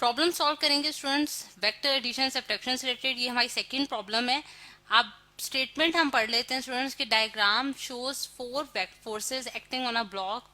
Problem solve करेंगे students vector addition subtraction से related. ये हमारी सेकंड प्रॉब्लम है। अब स्टेटमेंट हम पढ़ लेते हैं स्टूडेंट्स की। Diagram shows four forces acting on a block,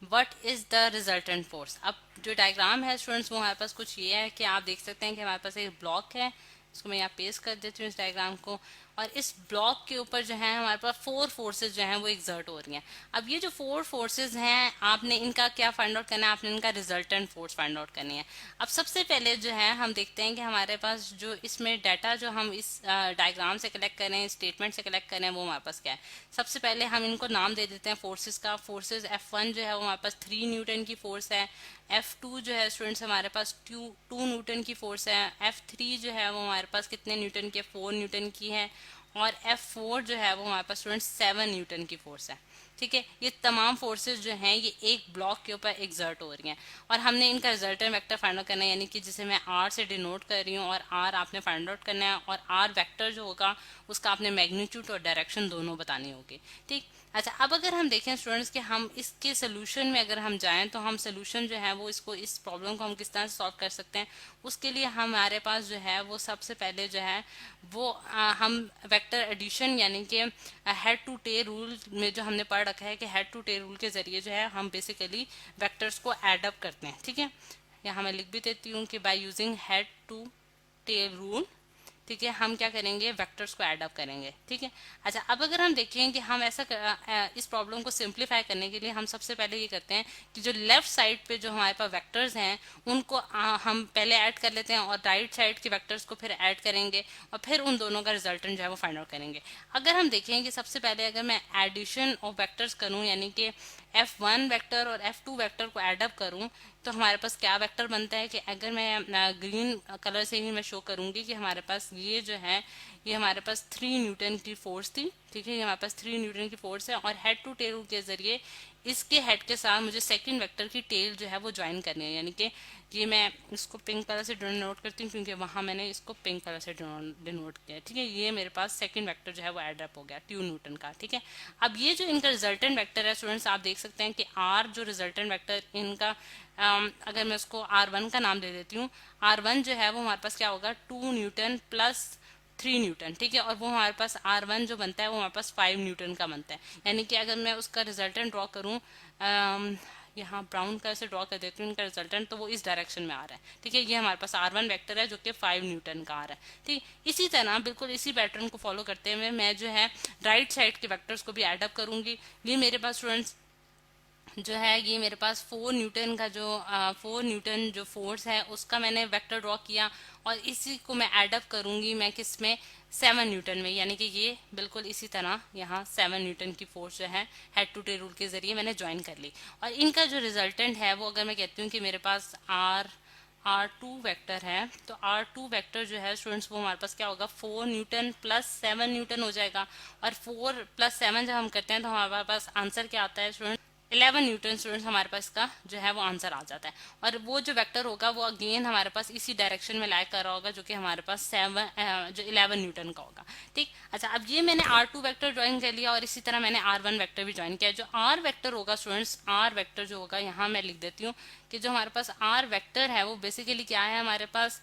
what is the resultant force. अब जो डायग्राम है स्टूडेंट्स वो हमारे पास कुछ ये है कि आप देख सकते हैं कि हमारे पास एक ब्लॉक है। इसको मैं यहाँ पेस्ट कर देती हूँ इस डायग्राम को, और इस ब्लॉक के ऊपर जो है हमारे पास फोर फोर्सेस जो हैं वो एग्जर्ट हो रही हैं। अब ये जो फोर फोर्सेस हैं आपने इनका क्या फाइंड आउट करना है, आपने इनका रिजल्टेंट फोर्स फाइंड आउट करनी है। अब सबसे पहले जो है हम देखते हैं कि हमारे पास जो इसमें डाटा जो हम इस डायग्राम से कलेक्ट करें, स्टेटमेंट से कलेक्ट करें, वो हमारे पास क्या है। सबसे पहले हम इनको नाम दे देते हैं फोर्सेस का। फोर्सेस F1 जो है वो हमारे पास 3 न्यूटन की फोर्स है। F2 जो है स्टूडेंट्स हमारे पास 2 न्यूटन की फोर्स है। F3 जो है वो हमारे पास कितने न्यूटन की है, 4 न्यूटन की है। और F4 जो है वो हमारे पास स्टूडेंट्स 7 न्यूटन की फोर्स है। ठीक है, ये तमाम फोर्सेस जो हैं ये एक ब्लॉक के ऊपर एग्जर्ट हो रही हैं, और हमने इनका रिजल्टेंट वेक्टर फाइंड आउट करना है, यानी कि जिसे मैं आर से डिनोट कर रही हूँ, और आर आपने फाइंड आउट करना है, और आर वेक्टर जो होगा उसका आपने मैग्नीट्यूड और डायरेक्शन दोनों बतानी होगी। ठीक। अच्छा, अब अगर हम देखें स्टूडेंट्स कि हम इसके सोल्यूशन में अगर हम जाएं तो हम सोल्यूशन जो है वो इसको, इस प्रॉब्लम को हम किस तरह से सॉल्व कर सकते हैं। उसके लिए हमारे पास जो है वो सबसे पहले जो है वो हम वेक्टर एडिशन यानी कि हेड टू टेल रूल में जो हमने पढ़ रखा है कि हेड टू टेल रूल के जरिए जो है हम बेसिकली वेक्टर्स को एड अप करते हैं। ठीक है, यहाँ मैं लिख भी देती हूँ कि by using head to tail rule, ठीक है, हम क्या करेंगे, वेक्टर्स को ऐड अप करेंगे। ठीक है। अच्छा, अब अगर हम देखें कि हम ऐसा इस प्रॉब्लम को सिंप्लीफाई करने के लिए हम सबसे पहले ये करते हैं कि जो लेफ्ट साइड पे जो हमारे पास वेक्टर्स हैं उनको हम पहले ऐड कर लेते हैं, और राइट साइड के वेक्टर्स को फिर ऐड करेंगे, और फिर उन दोनों का रिजल्टेंट जो है वो फाइंड आउट करेंगे। अगर हम देखें कि सबसे पहले अगर मैं एडिशन ऑफ वेक्टर्स करूं, यानी कि F1 वेक्टर और F2 वेक्टर को एडअप करूं, तो हमारे पास क्या वेक्टर बनता है कि अगर मैं ग्रीन कलर से ही मैं शो करूंगी कि हमारे पास ये जो है ये हमारे पास 3 न्यूटन की फोर्स थी। ठीक है, ये हमारे पास 3 न्यूटन की फोर्स है, और हेड टू टेल के जरिए इसके हेड के साथ मुझे सेकंड वेक्टर की टेल जो है वो ज्वाइन करनी है, यानी कि ये मैं इसको पिंक कलर से डिनोट करती हूँ क्योंकि वहां मैंने इसको पिंक कलर से डिनोट किया है। ठीक है, ये मेरे पास सेकंड वेक्टर जो है वो एडअप हो गया 2 न्यूटन का। ठीक है, अब ये जो इनका रिजल्टेंट वेक्टर है स्टूडेंट्स, आप देख सकते हैं कि आर जो रिजल्टेंट वेक्टर इनका, अगर मैं उसको R1 का नाम दे देती हूँ, R1 जो है वो हमारे पास क्या होगा, 2 न्यूटन प्लस 3 न्यूटन। ठीक है, और वो हमारे पास R1 जो बनता है वो हमारे पास 5 न्यूटन का बनता है। यानी कि अगर मैं उसका रिजल्टेंट ड्रॉ करूँ, यहाँ ब्राउन कलर से ड्रॉ कर देती हूँ इनका रिजल्टेंट, तो वो इस डायरेक्शन में आ रहा है। ठीक है, ये हमारे पास R1 वेक्टर है जो कि 5 न्यूटन का आ रहा है। ठीक, इसी तरह बिल्कुल इसी पैटर्न को फॉलो करते हुए मैं जो है राइट साइड के वेक्टर्स को भी एडअप करूंगी। ये मेरे पास स्टूडेंट्स जो है ये मेरे पास 4 न्यूटन का जो 4 न्यूटन जो फोर्स है उसका मैंने वेक्टर ड्रॉ किया, और इसी को मैं एडअप करूंगी मैं किस में, 7 न्यूटन में, यानी कि ये बिल्कुल इसी तरह यहाँ 7 न्यूटन की फोर्स जो है हेड टू टेल रूल के जरिए मैंने ज्वाइन कर ली। और इनका जो रिजल्टेंट है वो अगर मैं कहती हूँ कि मेरे पास R2 वेक्टर है, तो R2 वेक्टर जो है स्टूडेंट्स वो हमारे पास क्या होगा, 4 न्यूटन प्लस 7 न्यूटन हो जाएगा। और 4 प्लस 7 जब हम करते हैं तो हमारे पास आंसर क्या आता है स्टूडेंट, 11 न्यूटन स्टूडेंट्स हमारे पास का जो है वो आंसर आ जाता है। और वो जो वेक्टर होगा वो अगेन हमारे पास इसी डायरेक्शन में लाइक कर रहा होगा जो कि हमारे पास 7 जो 11 न्यूटन का होगा। ठीक। अच्छा, अब ये मैंने R2 वेक्टर ज्वाइन कर लिया, और इसी तरह मैंने R1 वेक्टर भी ज्वाइन किया। जो R वेक्टर होगा स्टूडेंट्स, R वेक्टर जो होगा यहाँ मैं लिख देती हूँ कि जो हमारे पास R वेक्टर है वो बेसिकली क्या है, हमारे पास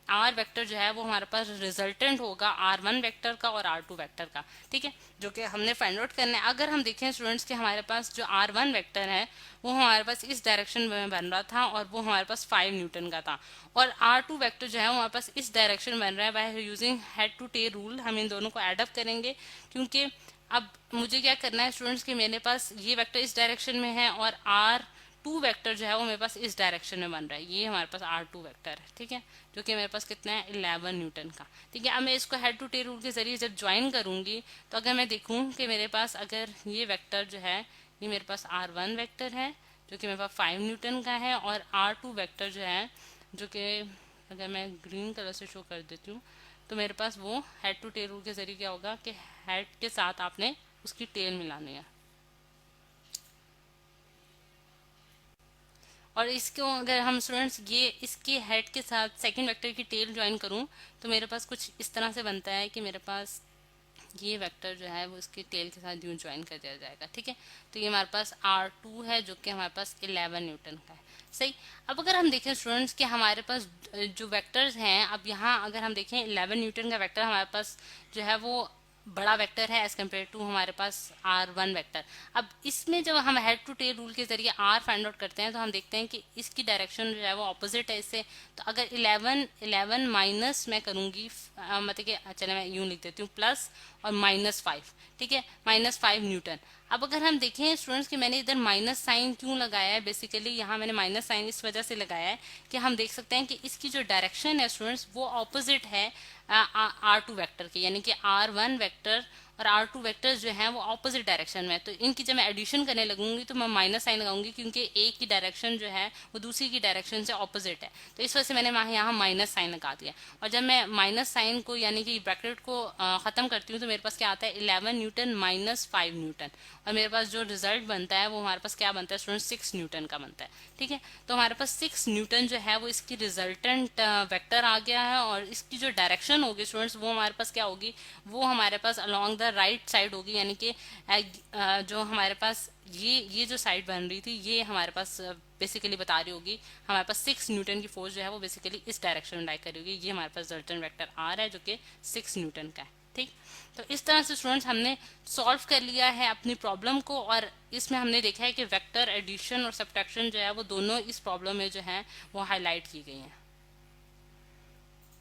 आर वेक्टर जो है वो हमारे पास रिजल्टेंट होगा R1 वेक्टर का और R2 वेक्टर का। ठीक है, जो कि हमने फाइंड आउट करना है। अगर हम देखें स्टूडेंट्स कि हमारे पास जो R1 वेक्टर है वो हमारे पास इस डायरेक्शन में बन रहा था, और वो हमारे पास 5 न्यूटन का था, और R2 वेक्टर जो है वो हमारे पास इस डायरेक्शन बन रहा है। By using head to tail rule हम इन दोनों को एडअप करेंगे, क्योंकि अब मुझे क्या करना है स्टूडेंट्स कि मेरे पास ये वेक्टर इस डायरेक्शन में है, और R2 वेक्टर जो है वो मेरे पास इस डायरेक्शन में बन रहा है। ये हमारे पास R2 वेक्टर है। ठीक है, जो कि मेरे पास कितना है, 11 न्यूटन का। ठीक है, अब मैं इसको हेड टू टेल रूल के जरिए जब ज्वाइन करूंगी तो अगर मैं देखूं कि मेरे पास अगर ये वेक्टर जो है ये मेरे पास R1 वेक्टर है जो कि मेरे पास 5 न्यूटन का है, और R2 वेक्टर जो है जो कि अगर मैं ग्रीन कलर से शो कर देती हूँ तो मेरे पास वो हेड टू टेल रूल के जरिए क्या होगा कि हेड के साथ आपने उसकी टेल मिलानी है। और इसको अगर हम स्टूडेंट्स ये इसके हेड के साथ सेकंड वेक्टर की टेल ज्वाइन करूं तो मेरे पास कुछ इस तरह से बनता है कि मेरे पास ये वेक्टर जो है वो इसके टेल के साथ यूं ज्वाइन कर दिया जाएगा, ठीक है। तो ये हमारे पास R2 है जो कि हमारे पास 11 न्यूटन का है, सही। अब अगर हम देखें स्टूडेंट्स कि हमारे पास जो वेक्टर्स हैं, अब यहाँ अगर हम देखें 11 न्यूटन का वेक्टर हमारे पास जो है वो बड़ा वेक्टर है एज कम्पेयर टू हमारे पास R1 वेक्टर। अब इसमें जब हम हेड टू टेल रूल के जरिए R फाइंड आउट करते हैं तो हम देखते हैं कि इसकी डायरेक्शन जो है वो ऑपोजिट है इससे। तो अगर 11 माइनस मैं करूंगी, मतलब कि चले मैं यूं लिख देती हूँ, प्लस और -5, ठीक है, -5 न्यूटन। अब अगर हम देखें स्टूडेंट्स कि मैंने इधर माइनस साइन क्यों लगाया है, बेसिकली यहाँ मैंने माइनस साइन इस वजह से लगाया है कि हम देख सकते हैं कि इसकी जो डायरेक्शन है स्टूडेंट्स वो ऑपोजिट है R2 वेक्टर के, यानी कि R1 वेक्टर और R2 वेक्टर्स जो हैं वो ऑपोजिट डायरेक्शन में। तो इनकी जब मैं एडिशन करने लगूंगी तो मैं माइनस साइन लगाऊंगी क्योंकि एक की डायरेक्शन जो है वो दूसरी की डायरेक्शन से ऑपोजिट है, तो इस वजह से मैंने यहाँ माइनस साइन लगा दिया। और जब मैं माइनस साइन को यानी कि ब्रैकेट को खत्म करती हूँ तो मेरे पास क्या आता है 11 न्यूटन माइनस 5 न्यूटन, और मेरे पास जो रिजल्ट बनता है वो हमारे पास क्या बनता है स्टूडेंट 6 न्यूटन का बनता है, ठीक है। तो हमारे पास 6 न्यूटन जो है वो इसकी रिजल्टेंट वेक्टर आ गया है, और इसकी जो डायरेक्शन होगी स्टूडेंट्स वो हमारे पास क्या होगी, वो हमारे पास अलोंग द राइट साइड होगी, यानी कि जो हमारे पास ये जो साइड बन रही थी ये हमारे पास बेसिकली बता रही होगी हमारे पास 6 न्यूटन की फोर्स जो है वो बेसिकली इस डायरेक्शन में लाई कर रही होगी। ये हमारे पास रिजल्टेंट वेक्टर आ रहा है जो कि 6 न्यूटन का है, ठीक। तो इस तरह से स्टूडेंट्स हमने सॉल्व कर लिया है अपनी प्रॉब्लम को, और इसमें हमने देखा है कि वेक्टर एडिशन और सब्ट्रैक्शन जो है वो दोनों इस प्रॉब्लम में जो है वो हाईलाइट की गई हैं।